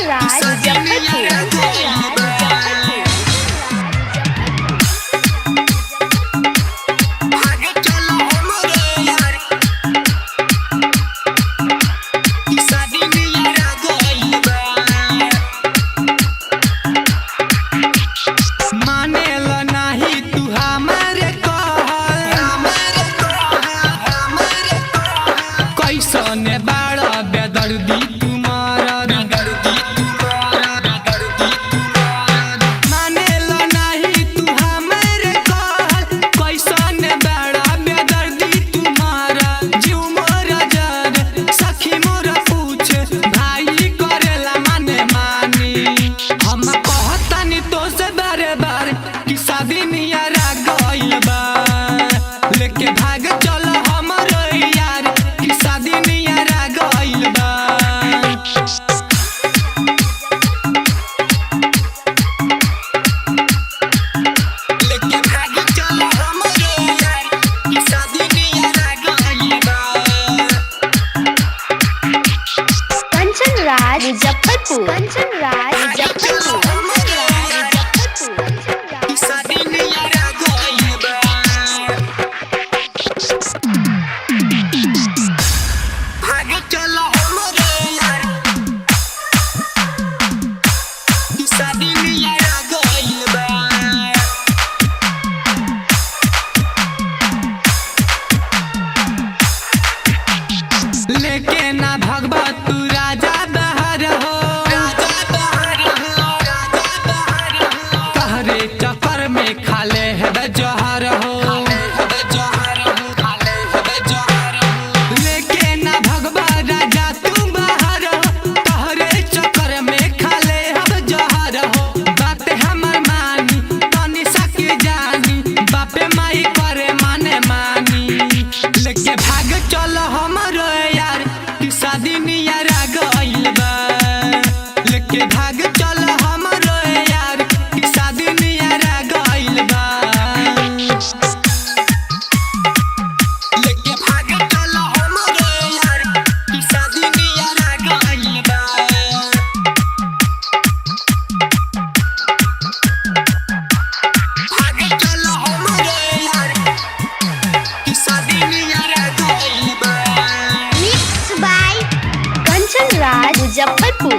राज मुजफ्फरपुर। लेके ना भगवा तू राजा बहर हो, कहरे चक्कर में खाले है जहर हो। लेके ना भगवा राजा तू बहर हो, कहरे चक्कर में खाले है जहर हो। बात हमर मानी तनी सके जानी, बापे माई करे माने मानी। लेके भाग चल हमर शादी नियारा गइल बा, लेके भाग चल हमरो यार की शादी नियारा गइल बा। लेके भाग चल हमरो यार की शादी नियारा गइल बा। भाग चल हमरो यार की शादी नियारा गइल बा। राज मुजफ्फरपुर।